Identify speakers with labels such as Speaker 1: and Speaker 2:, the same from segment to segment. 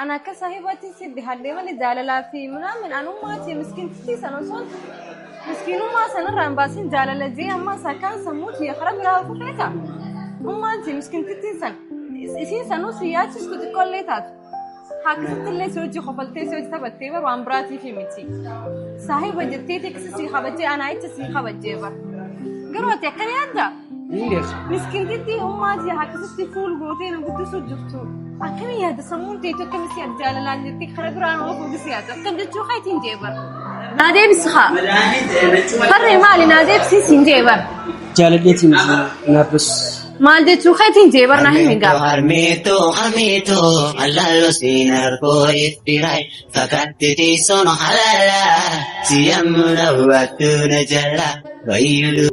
Speaker 1: أنا كصاحبتي سيدي هدي من الجالة في منا من أنو ما تي مسكين تي سنوصل مسكين ما سنران باسين جالة جي أما سكان سموت يخرب لها فكرة ما تي مسكين تي سن إسين سنو سياتش كنت كليتات حكيت اللي سوتي خبلتي سوتي تبتي وامبراتي في ميتي صاحب جتي تكسي خبتي أنا عايز تسي خبتي بر قروت يا كرياندا مسكين تي أما تي حكيت فول بروتين وقدر سجفتو أكمل يا دسمون تيتو كم سياد جالة لانجتي خرب رانو وفوق سيادة كم جتشو خايتين جيبر نادي بسخاء فرّي مالي نادي بسيسين جيبر
Speaker 2: جالة ديتي نابس
Speaker 1: مال جتشو خايتين جيبر ناهي ميقا
Speaker 3: harmito alalo sinarko ittirai fakatti sono halala siyamuna waktu najala bayulu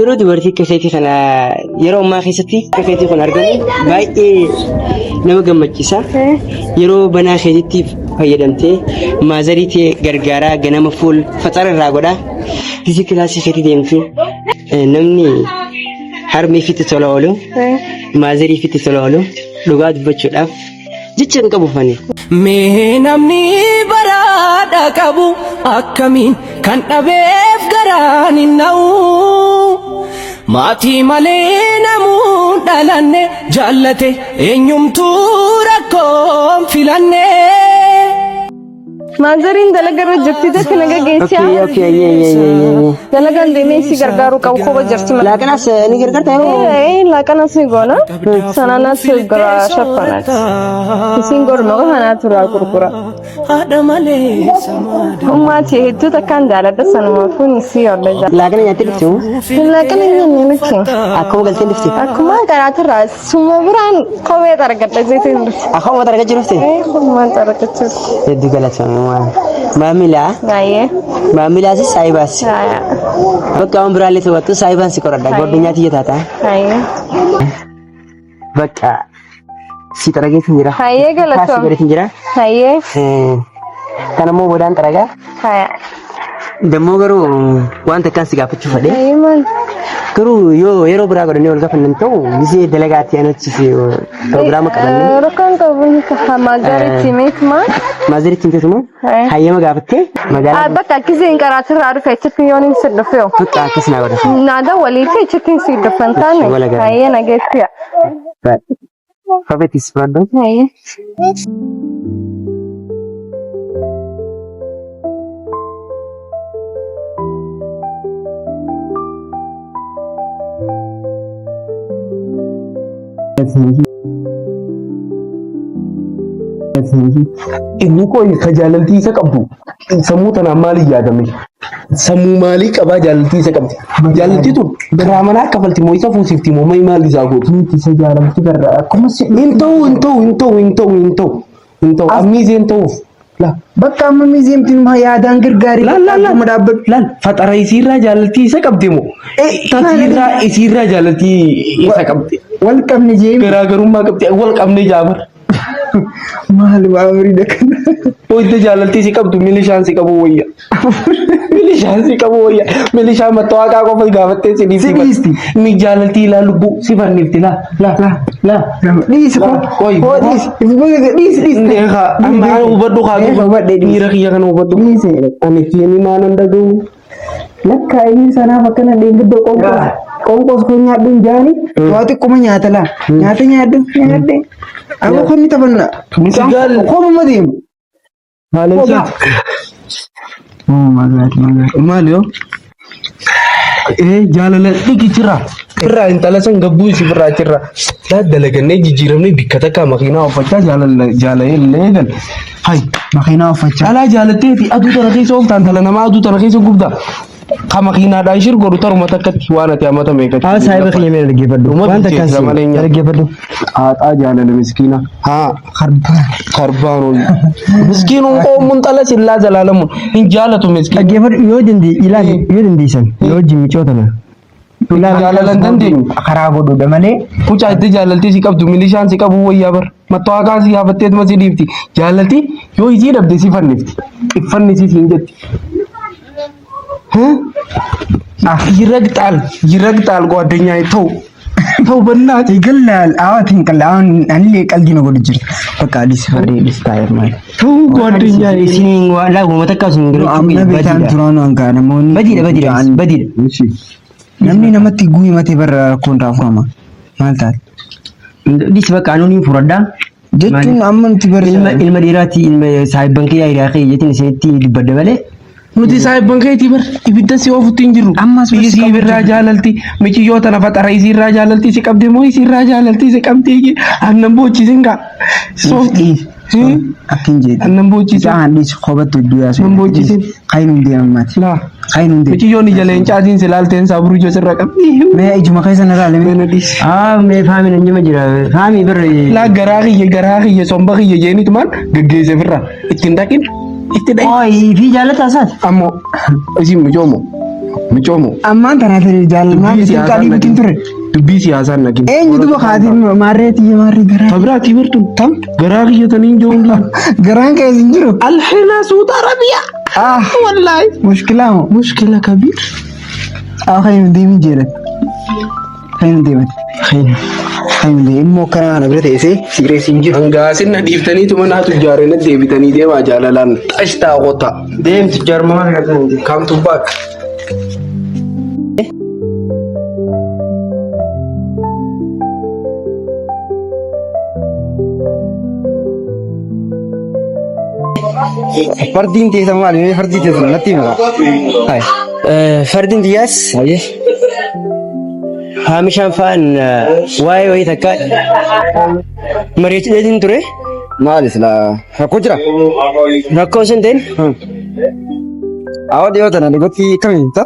Speaker 2: Yeroo dubartii keessatti kana yeroo ammaa keessatti keessatti kun argamu baay'ee nama gammachiisa. Yeroo banaa keessatti fayyadamtee maazarii ta'e gargaaraa ganama fuul faxara irraa godha. Disi kilaasii keessatti deemtee namni harmee fitti tola oolu maazarii fitti tola oolu dhugaa dubbachuudhaaf jecha hin qabu fani.
Speaker 4: Mee namni baraadha qabu akkamiin kan dhabeef garaan hin na'u. Maatii malee namuun dhalanne jaallate eenyumtuu rakkoon filanne.
Speaker 1: Maazariin dalagaa jirti dafii naga geessiyaa. Dalagaan deemee si gargaaru qabu koba jirti.
Speaker 2: Laaqanaas ni gargaarta yoo?
Speaker 1: Laaqanaas ni goona. Sanaanas gara shafanaat. Isin gorma kanaa turaa gurgura.
Speaker 4: Haadha malee samaadha.
Speaker 1: Ummaati hedduu takkaan jaaladha sanuma fuun si yolla jaalladha.
Speaker 2: Laaqana nyaatee dhufte moo?
Speaker 1: Laaqana nyaanne nuti.
Speaker 2: Akkuma galtee dhufte?
Speaker 1: Akkuma garaatirraa suma biraan kophee argadha jeetiin dhufte.
Speaker 2: Akkuma argachuu dhufte?
Speaker 1: Akkuma argachuu.
Speaker 2: Hedduu galatoomuu. Maamila?
Speaker 1: Baay'ee.
Speaker 2: Maamila si saayibaas. Bakka waan biraallee ta'u saayibaan si qoradha. Godinyaa tiyya taata.
Speaker 1: Baay'ee.
Speaker 2: Bakka si xarageetiin jira.
Speaker 1: Baay'ee galatoom.
Speaker 2: Kaasii godheetiin jira.
Speaker 1: Baay'ee.
Speaker 2: Kanammoo godaan xaragaa.
Speaker 1: Baay'ee.
Speaker 2: Dammoo garuu waan takkaan si gaafachuu fedhe.
Speaker 1: Baay'ee maal?
Speaker 2: Garuu yoo yeroo biraa godhannee wal gaafannan ta'u gisee dalagaatti anachi proogiraama qabannee.
Speaker 1: Rakkoon qabuun maazariitti meetuma.
Speaker 2: Maazariitti meetuma. Hayyama gaafattee magaalaa.
Speaker 1: Bakka akkasiin qaraatirraa dhufe achitti yoon hin sirdofeewu.
Speaker 2: Bakka akkas naa godha.
Speaker 1: Naada waliitti achitti hin sirdofan taane. Baay'ee nageessiya.
Speaker 2: Fafetis fudhadhu.
Speaker 1: Baay'ee.
Speaker 5: Inni koo tajaajilaltii isa qabdu sammuu tanaan maaliif yaadame? Sammuu maalii qabaa jaalaltii isa qabdi? Jaalaltii tun karaa manaa kafalti moo isa fuusifti moo maal isaa gootu? Isa jaalaltii garra akkuma hin ta'u ammiisee hin ta'uuf. Bakka amma miizeemtiin yaadaan gargaarii akkuma dhaabbatu. Faxara isiirraa jaalaltii isa qabdi moo? Isiirraa jaalaltii isa qabdi. Wal qabne jeemi. Garaagarummaa qabdi wal qabne jaamar. Maal maamuri dakana. Wanta jaalaltii si qabdu milishaan si qabu wayya. Milishaan si qabu wayya. Milishaan mattawaqaa qofa gaafattee si dhiisti. Mi jaalaltii ilaa lubbuu si fannifti laa. Dhiisi koo. Dhiisi. Amma hubadhu kaa dhiira kiyya kana hubadhu. Ani kiyya maanan dhaga'u. Lakka inni sanaaf akkana deengiddo qoonqoos kun nyaadhuun jaani. Waa xiqquma nyaata laa. Nyaata nyaadde. Amma kun ni taphanna. Kooma deemu. Maal yoo? Jaalala dhiqicirra. Irraa intala san gabbuu isi birraa jirra. Dalagannee jijjiiramnee bikka takka makiinaa uffachaa jaalallee gal. Hai makiinaa uffachaa. Alaa jaalattee fi aduu tana keessa ooftaan tala namaa aduu tana keessa gubdaa. Kama makiinaadhaa ishir godhu taruma takkatti waan ati hammata meeqatti.
Speaker 2: Haa saayiba kiyya mee dhaggeeffadhu. Waan takkaan si dhaggeeffadhu.
Speaker 5: Haadhaa jaalala miskiina. Haa karbaan oolu. Miskiinuun qoomuun xala sillaa jalaalamuun hin jaalatu miskiina.
Speaker 2: Dhaggeeffadhu yoo dandeessan yoo wajjin micootana.
Speaker 5: Jalalan dandeenyu.
Speaker 2: Karaa godhuudha malee.
Speaker 5: Kucaa itti jaalaltii si qabdu milishaan si qabu wayyaa bar. mattaaqa si yaafatteet ma si dhiifti jaalatti yoo isii dhabde si fannifti iffanni si siin jetti ይረግጣል ጓደኛዬ ተው በእናትህ ይገላል አዋቲን ቀላውን አንሌ ቀልዲ ነው ጎድጅር በቃ ዲስ ፈሬ ዲስ ታየር ማለት ተው ጓደኛዬ ሲኒን ዋላ ወመተካሱ እንግዲህ አምና ቤታን ትሮኑ አንካነ ሞን በዲለ እሺ namni namatti guuyi mate bar kontra furama maltal dis baka anoni furada jetun amman tibar ilma dirati ilma sahib banki ya ira yetin setti dibadde bale nuti sahib banki tibar ibidda si ofutti injiru amma si birra jalalti michi yota na fatara isi ra jalalti si qabde mo isi ra jalalti si qabde annan bochi singa softi akinje annan bochi sa andis khobat duya so bochi sin kainun dia mat la kainun dia michi yoni jalen chazin silalten sabru jo sirra me ijuma kaisa na rale me nadis me fami nan jima jira fami bir la garahi ye sombahi ye jeni tuman gegese birra itindakin itidai oi fi jalata sat ammo isi mijomo amman tanate jalna kali bikin ture dubbi siyasan nagin enyu duba khadim marreti ye marri gara tabrati birtu tam garahi ye tanin jongla garan ka zinjiro alhina suud arabia wallahi mushkila kabir akhayn dimi jerat khayn immo kana na birate ese sigre sinjiro angasin na diftani to mana tujare na debitani de wa jalalan ashta qota dem tujar ma come to back fardin te samal me fardin te natti ma hay fardin dias hay hamishan fan way takka marich dedin ture malis la hakujra rakko senten aw dio tana goti kamin ta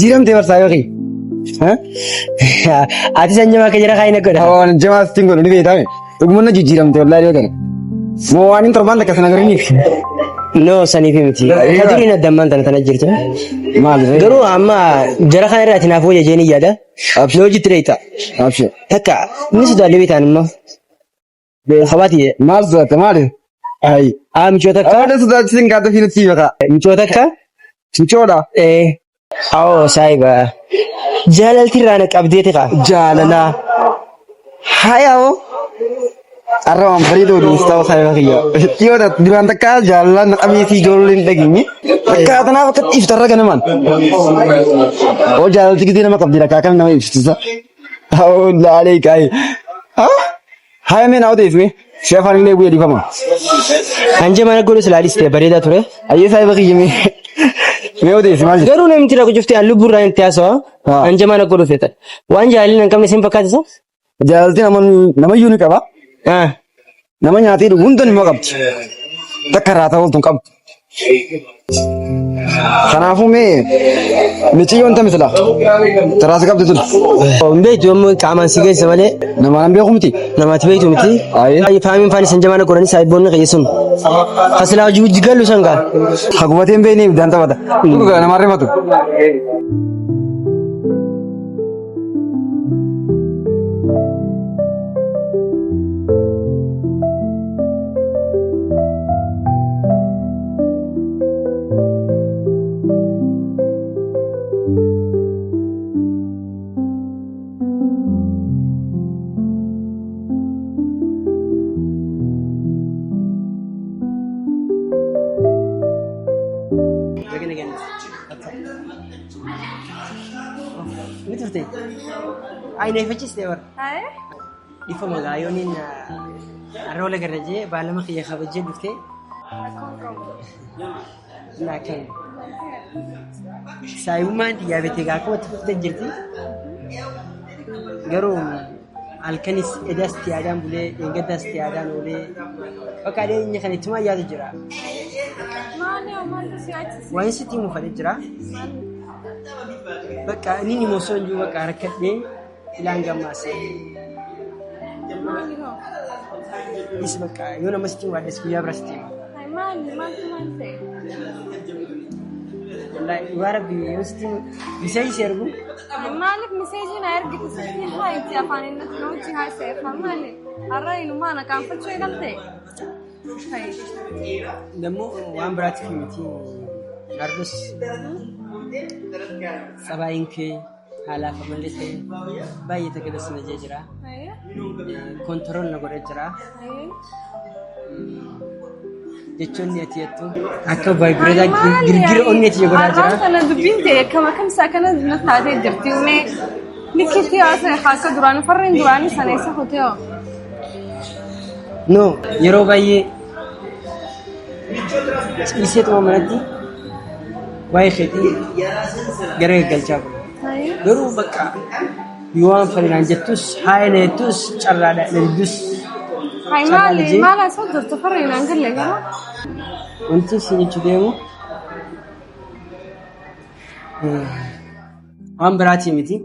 Speaker 5: jiram te varsayo ki ati sanjama ke jara khaina goda on jama stingol ni beta me ugmunna jiram te wallahi dio tana mo anin torbanda ka sanagarini no sanifi miti kadurina damman tana jirta mal garu amma jara khaira tinafo je jeni yada no jitreta abshe taka nisu da lebitan ma be khawati mal zata mal ay am chotaka ada sudah singa da finiti baka chotaka choda aw saiba jalal tirana qabdete ka jalala hayaw arram barido di staw saya kiyo tiyo da diran taka jalan kamisi jolin dagini ka tana wakat iftara ganaman o jalal tigidi nama qabdira ka kan nama iftisa aw la alaikai hay men aw desme shefan le buye di fama anje mana golu slaliste barida ture ayi sai bakiye me o desme mal garu nem tira ko jufte alu burra entiaso anje mana golu feta wanja alin kam ne sim pakata sa jalal ti nama yuni ka ba nama nyati du undon mo qabti takarata wal tun qabti kanafu me ciyon ta misla taras qabti tun umbe jom kaman sige samale nama ambe kumti nama tibeitu miti ay famin fani sanjamana korani saibon qisun khasla juj galu sanga khagwate mbe ni danta wada tuga nama rematu ay nefachis dewar ay ifa magayonin arola garaje balama khiya khabaje dufte lakin sayuman diabete ga ko tufte jirti garu alkanis edasti adam bule engadasti adam bule fakade ni khanituma ya jira mane amal siati wa siti mu fadjira baka nini mosonju baka rakatne ilanga masa is baka yona masti wada siya brasti ay man se wallahi warabi masti misai sergu malik misai na ergi tisni hai ti afani na nochi hai se famane
Speaker 1: الرأي إنه ما أنا كان فتشو يقلتي هاي
Speaker 2: دمو وان براتي كمتي نرجس سباينك حالا فملتي باي تكدس نججرا
Speaker 1: هاي
Speaker 2: كنترول نقول جرا
Speaker 1: هاي
Speaker 2: jechuun neetiyattu akka vaayibireedaa girgira onneeti godhaa jira.
Speaker 1: Arraan kana dubbiin ta'e kam saakana taatee jirti uumee nikkitti haasa'e haasa duraan farreen duraanii sana isa hotee'o.
Speaker 2: No yeroo baay'ee ciiseetuma manatti waa'ee keetii gara gaggalchaa bula. Garuu bakka yoo waan farinaan jettus haayina jettus carraadha daldus.
Speaker 1: هاي مالي صدر تفرين عن قلة قرا
Speaker 2: وانت سيني تديمو عم براتي متي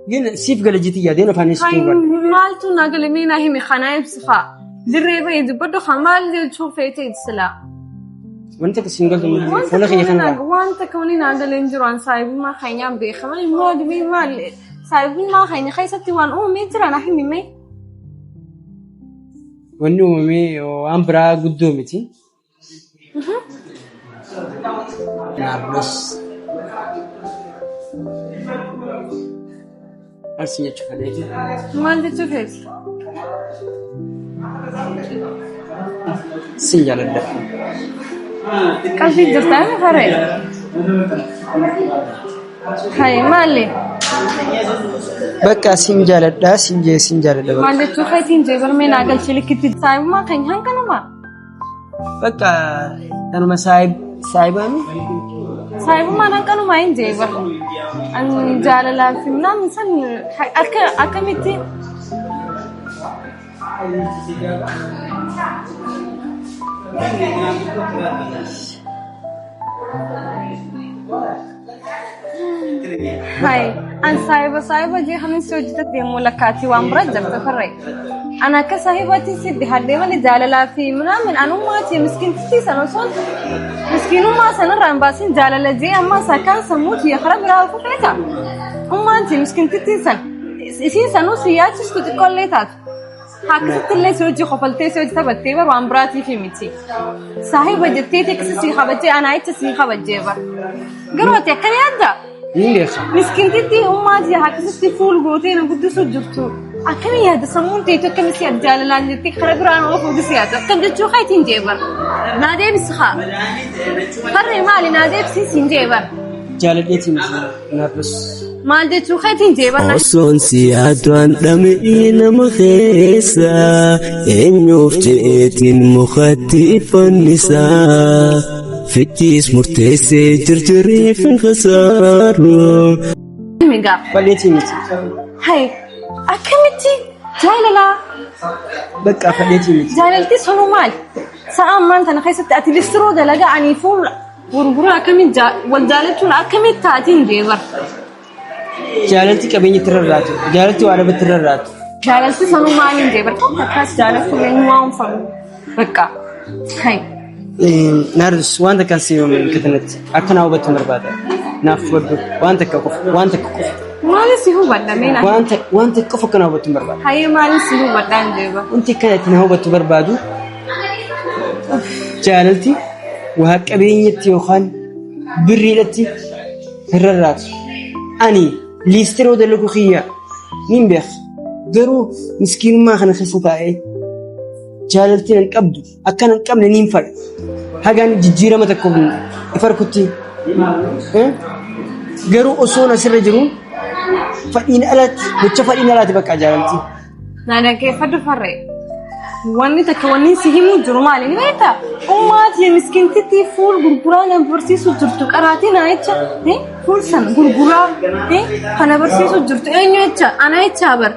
Speaker 2: ين سيف قال جيتي يا دينا فانيس
Speaker 1: هاي
Speaker 2: كوبر
Speaker 1: مالتو ناقل مينا هي مخنايب صفا دريبه يد بدو خمال دي تشوف فيتي السلا
Speaker 2: وانت كسينجل ولا خي خنا
Speaker 1: وانت كوني ناقل انجران صايب ما خينيام بيخمال مود بي مال صايبين ما خيني خيستي وان أمي ترى نحن مي
Speaker 2: ونو مي وامبرا قدومتي نابلس أرسني تشوفني
Speaker 1: ما أنت تشوفيش
Speaker 2: سنجال الدفن
Speaker 1: كاشي جرتاني خريج هاي مالي
Speaker 2: بكا سنجال الدا سنجال الدا
Speaker 1: ما أنت تشوفين جبر من أقل شيء كتير صايب ما خيني هن كانوا ما
Speaker 2: بكا أنا ما سايباني
Speaker 1: صايب ما هن كانوا ما ين جبر أن جاللا في منام إنسان أكمتي هاي أنا صاحبة جي خمين سوجتت بمولكاتي وامبرجر تفرق أنا كصاحبتي سيدي هدي من جاللا في من أنوماتي مسكين تتي سنوصل مسكين ما سنران باسين جاللا جي أما سكان سموت يخرب راه فكرتا أما أنتي مسكين تتي سن إسين سنوسياتي سكوت كوليتات هاكست اللي سوجي خفلتي سوجي تبتي بر وامبراتي في متي صاحبة جتي تكسي خبتي أنا عيت سي خبتي بر قروتي كان يدا مسكين تتي أماتي هاكستي فول قوتين قدس وجبتو أكمل يهد سمون تيتو كم سياد جاللا نتي خرب راه وفوق سيادة كم جتشو خايتين جيبر نادي بسخاء خري مالي نادي بسيسين جيبر
Speaker 2: جالتي نابلس
Speaker 1: مال دي تشو خايتين جيبر
Speaker 6: أصون سيادوان دمئين مخيسا إن يفتئتين مخطئ النساء فتيس مرتسي جرجري في الخسار
Speaker 1: ميغا
Speaker 2: فليتي متي
Speaker 1: هاي أكمتي جاللا
Speaker 2: بكا فليتي متي
Speaker 1: جاللتي سنو مال ساعة ما أنت نخيست تأتي للسرود لقى عني فول وربرا أكمل والجالتون أكمل تأتين جيبر
Speaker 2: جالتي كبيني ترراتو جالتي وأنا بترراتو
Speaker 1: جاللتي سنو مالين جيبر كاس جالتي لين واهم فن بكا هاي
Speaker 2: نارس وانت كان سيو من كتنت أكنا وبت مربادة نافود وانت كقف
Speaker 1: مالي سيهو بدأ مينا
Speaker 2: وانت كقف كنا وبت مربادة
Speaker 1: هاي مالي سيهو بدأ جيبر
Speaker 2: وانت كانت نهو بت مربادو جالتي وهك أبينيتي وخان بريلتي هررات أني ليسترو دلكو خيا مين بيخ درو مسكين ما خنا خسطاي جالتي نقبدو أكن نقبل نينفر هاغان ججيرة ما تكون يفركتي غيرو أصونا سرجرون فإن ألت متفقين ألت بقى جالتي
Speaker 1: نانا كيف فرق واني تكونين سيهمو جرمالي نيتا أماتي مسكين تتي فول غرغرانا برسيسو جرتو قراتي نايتشا فول سن غرغرا خنا برسيسو جرتو اينو يتشا انا يتشا بر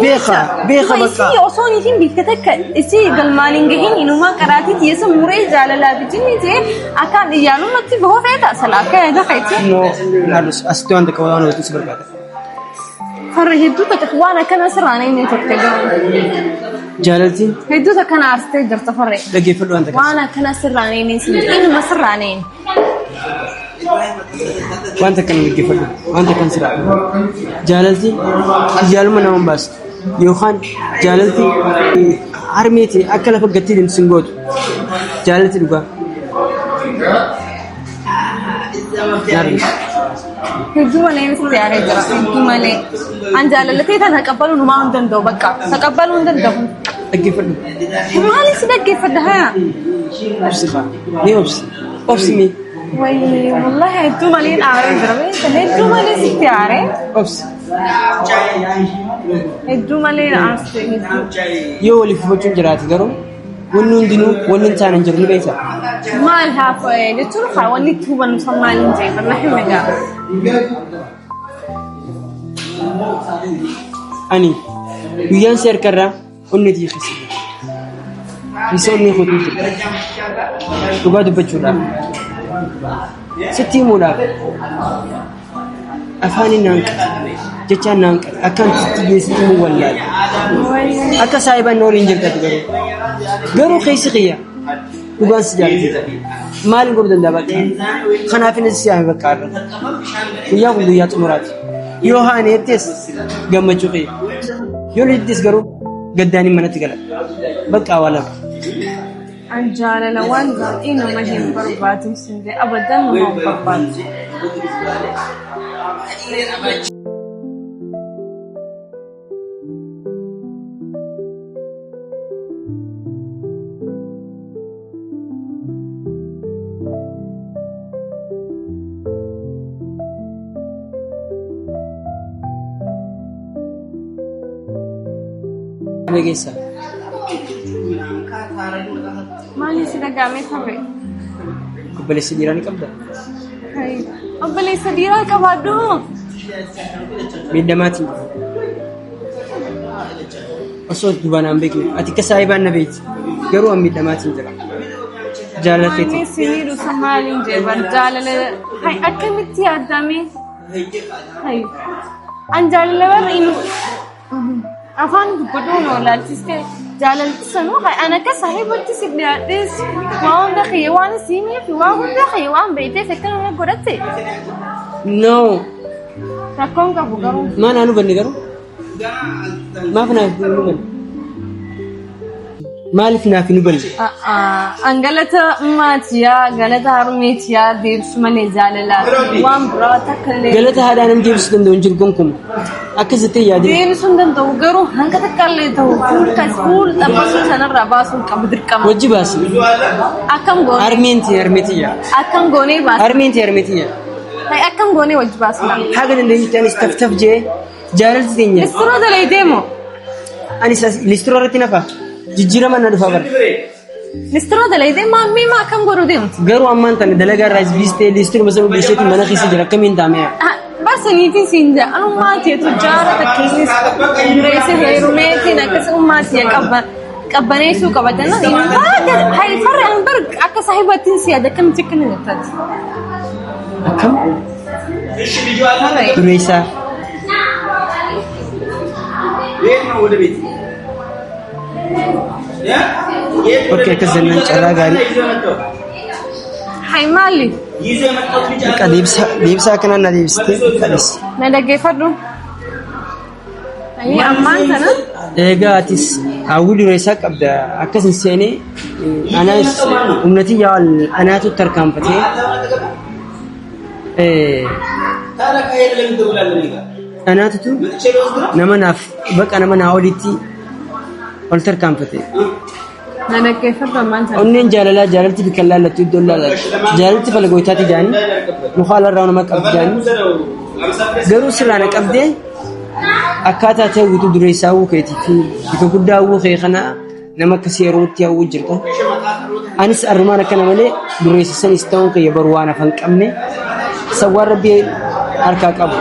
Speaker 2: بيخا بقى
Speaker 1: سي أصوني تيم بيتكتك إسي قلمانين جهين إنه ما قراتي تيسم مري جاللا بجني تي أكان يالو نكتي بهو فيتا سلاكا هذا خيتي
Speaker 2: نو نارس أستوان دكوانا وتسبر بعد
Speaker 1: فرهيدو تكوانا كنا سرانين تكتجون
Speaker 2: جالتي
Speaker 1: هيدو تكنا عرستي جرت فرق
Speaker 2: لقي فلو أنت
Speaker 1: وانا كنا سرانين سنجين ما سرانين
Speaker 2: وأنت كان متجفر وأنت كان سرع جالتي جالما نوم بس يوخان جالتي عرميتي أكل فقتي من سنجود جالتي لقى
Speaker 1: هجوم عليه مثل يعني هجوم عليه عن جالتي تقبلون ما عندن دو بقى تقبلون عندن دو
Speaker 2: أجفر
Speaker 1: ما ليش تجفر ده
Speaker 2: أبصي خا ليه أبصي مي
Speaker 1: وي والله هجوم عليه أعرف دربي هجوم عليه ستياره
Speaker 2: أبصي
Speaker 1: هجوم عليه أعرف
Speaker 2: يو اللي في وجه جراتي قرو ونون دينو ونون تاني نجرني بيتا
Speaker 1: ما لها فايدة تروح وني توبا نسمع لنجي فنحن مجا
Speaker 2: أني ويان سير كرا ونتي خسي يسوني خطوط وبعد بتشولا ستي مولا أفاني نانك جتان نانك أكان تيجي ستي مولا أكا سايبا نور إنجل تدرو قرو خيسي خيا وقان سجارتي مال نقول دندابك خنا في نسيان بكار ويا وليات مراد يوهاني تيس جمّجوا خيا يولي تيس قرو قداني من تقلا بقى ولا
Speaker 1: أنجالا لوان قال إنه ما هي بربات مسندي أبدا ما هو بربات
Speaker 2: بيجيسا
Speaker 1: مالي سيدا قامي ثمري
Speaker 2: قبل السديراني كبدا
Speaker 1: هاي أبلي سديرا كبادو
Speaker 2: بيدماتي أصوت دبان أم بيكني أتيك سايبان نبيت قروا أم بيدماتي جرا جالتي
Speaker 1: ماني سيرو سمالين جبر جالل هاي أكملتي أدامي هاي أنجالا ور إنه أفان بدون ولا تسكت جالل سنو هاي أنا كصاحب تسكت ما هو دخي وأنا سيني في واحد دخي وأنا بيتي سكتنا ولا قرأتي
Speaker 2: نو
Speaker 1: ركون كابوكارو
Speaker 2: ما أنا بني قرو ما فينا نبل ما لفنا في نبل
Speaker 1: أنجلتا ماتيا غلطة هرميتيا ديرس مالي جاللا وان براتا كله
Speaker 2: قالت هذا أنا مجيب سكندو نجيبكم أكزتي يا دي
Speaker 1: ديرس سندن توغرو هنك تكلي تو فول كسول تبصو سنر رباسو كبدر كم
Speaker 2: وجي باسي
Speaker 1: أكم غوني
Speaker 2: أرمينتي
Speaker 1: أكم غوني باس
Speaker 2: أرمينتي
Speaker 1: هاي أكم غوني وجه باسنا
Speaker 2: حاجة اللي تاني استفتف جي جالت دينيا
Speaker 1: لسرو ده ليديمو
Speaker 2: أنا ليسترو رتنا فا جيجيرا ما ندفع بر
Speaker 1: لسرو ده ليديم ما مي ما أكم غورو ديم
Speaker 2: قالوا أمان تاني دلقا رايز بيستي ليسترو مثلا بيشتي منا خيسي جرا كمين داميا
Speaker 1: بس نيتي سينجا أنا ما تي تجارة تكيس رئيس هيروميتي نكس أماتي كبني سو كبتنا هاي فرق عن برق أك صاحبتين سيادة كم تكني نتات
Speaker 2: كم رئيسا اوكي كزنا نشرا غاري
Speaker 1: هاي مالي
Speaker 2: ديبسا كنا نديبستي كدس
Speaker 1: ندقي فدو هاي أمان سنة
Speaker 2: إيجاتيس أول رئيسا كبدا أكسن سيني أنا أمنتي يال أنا تتركم فتي أنا تتو نمناف بك أنا من أوليتي والتركم فتي
Speaker 1: ندقي فدو أمان سنة
Speaker 2: أنين جالتي بكلا لا تدولا جالتي فلقويتاتي جاني مخالر راونا ما كبداني قرو سرانا كبدي أكاتا تاوتو دريساو كيتي في كقداو خيخنا نما كسيروتي أو جرتا أنس أرمانا كنا ملي دريسان يستوون كي يبروانا فنكمني سوار ربي أركاك أبو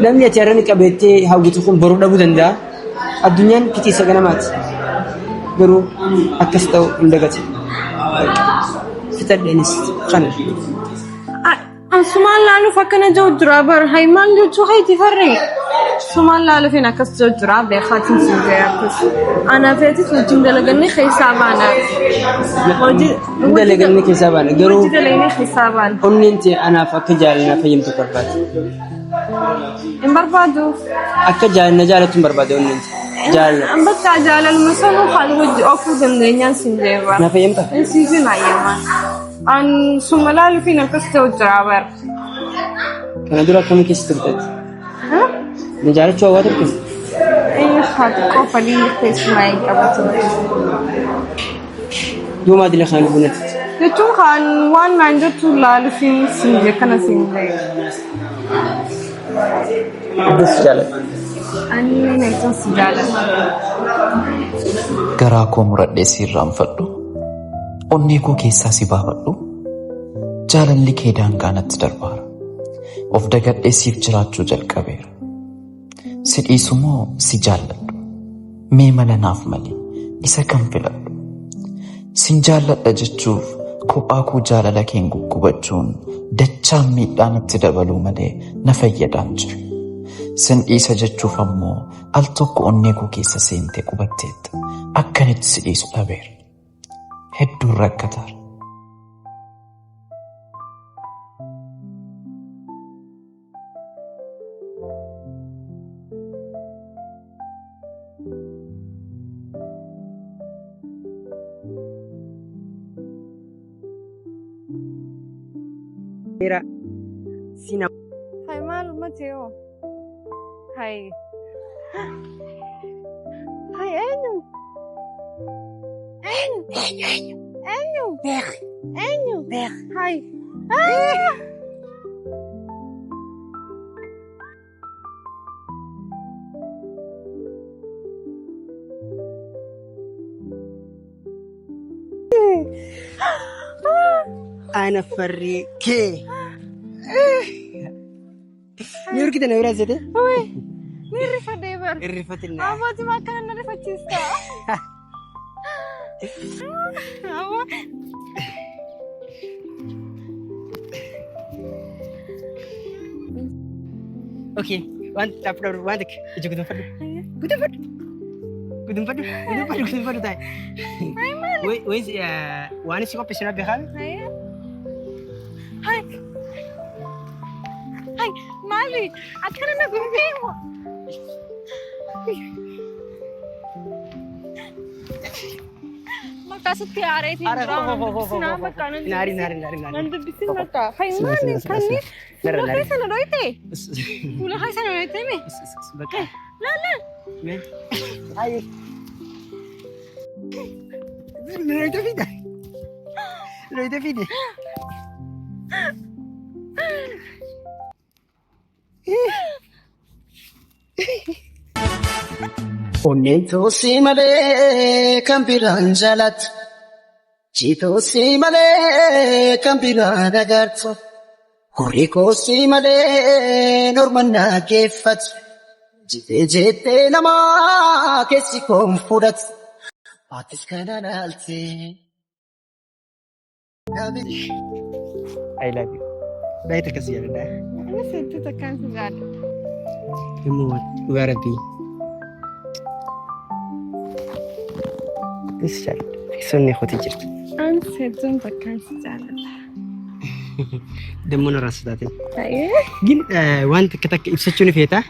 Speaker 2: لم يتيرني كبيتي هاوتوكم برود أبو دندا الدنيا كتي سجنامات قرو أكستو إندقتي فتر دينيس خنا
Speaker 1: أسمع لانو فكنا جو درابر هاي مالو جو هاي تفرق Sumaan laalu fi akkas jira beekatiin si jeeyatus. Ana feetis wajjin dalaganni keessaa baana.
Speaker 2: dalaganni keessaa baana garuu
Speaker 1: Wajjin dalaganni keessaa baana.
Speaker 2: onneen anaaf akka jaalala fayyamtu barbaada.
Speaker 1: Hin barbaadu.
Speaker 2: Akka jaalala jaalatu hin barbaada onneen jaalala.
Speaker 1: An bakka jaalaluma sanuu kan wajji ofuu dandeenyaan sin jeeba.
Speaker 2: Na fayyamta?
Speaker 1: Insiifi naayyamaan. An suma laalu fi akkas jira bara.
Speaker 2: Kana dura akkamii keessa turteetti? Na jaalachuu hawaa turte?
Speaker 1: Haati qofa liin keessumaa hin qabatu.
Speaker 2: Yoo maadila kan bunatti?
Speaker 1: Jechuun kan waan naan jettu laalu fi sin jee kana sin jee.
Speaker 2: Addas jaalala.
Speaker 1: Ani neeton si jaalala.
Speaker 7: Garaa koo muradhee si irraanfadhu. Onnee koo keessaa si baafadhu. Jaalalli kee daangaa natti darbaara. Of dagadhee siif jiraachuu jalqabeera. Si dhiisu moo si jaalladhu? Mee mala naaf malee isa kan filadhu? Sin jaalladha jechuuf kophaa koo jaalala keen guggubachuun dachaan miidhaa natti dabaluu malee na fayyadaan jiru. Sin dhiisa jechuuf ammoo al tokko onnee koo keessa seentee qubatteetta. Akkanitti si dhiisu dhabeera. Hedduun rakkataara.
Speaker 2: Sina.
Speaker 1: Hai malu Mateo. Hai. Hai Enyu. Enyu. Weg. Enyu. Weg. Hai.
Speaker 2: Ana farrike. Niur kita na beras itu?
Speaker 1: Oi. Ni rifate bar.
Speaker 2: Rifatin na.
Speaker 1: Apa tu makan na rifachista? Apa?
Speaker 2: Okay, one tap door, one tik. Itu gudun fadu. Gudun fadu. Gudun fadu. Gudun fadu. Gudun fadu tay. Wait, one is kau pesona behal?
Speaker 1: Hai. Hai. Hai, Mali. Akan na gumbemo. Makasih tiara itu. Sinama kanan.
Speaker 2: Nari.
Speaker 1: Nanti bisin mata. Hai Mali, kan ni. Ulah kai sana doite. Ulah kai sana doite me.
Speaker 2: Bakal.
Speaker 1: La.
Speaker 2: Men. Ayo. Loito vida. Loito vida.
Speaker 3: Onneen toosii malee kan biraan jaalatu. Jiitoosii malee kan biraan agartu. Horii koosii malee norman nageeffatu. Jettee namaa keessi koon fudhatu. Aatis kana laalte.
Speaker 2: I love you. Baik tak kasih ada.
Speaker 1: Ini situ tekan sejada.
Speaker 2: Kamu warabi. Isal. Sunni khoti jirt.
Speaker 1: An situ tekan sejada.
Speaker 2: Demo naras datin.
Speaker 1: Hai.
Speaker 2: Gin want kita ibsachuni feta.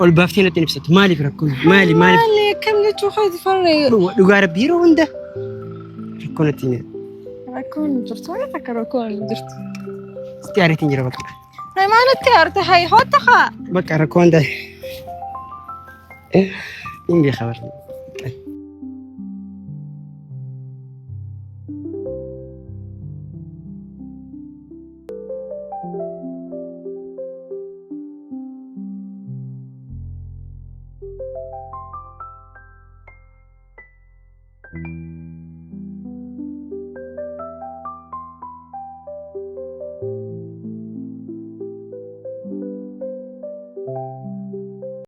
Speaker 2: Ol baftina tin ibsat. Mali rakun. Mali.
Speaker 1: Mali kam ni tuħu tfarri.
Speaker 2: Lugar biro wanda. Rakunatina.
Speaker 1: Rakun jirtu wala takar rakun jirtu.
Speaker 2: Stiari tinjira bakka.
Speaker 1: Hai mana tiarta hai hotaha.
Speaker 2: Bakka rakun da. Ingi khabar.
Speaker 3: Thank you.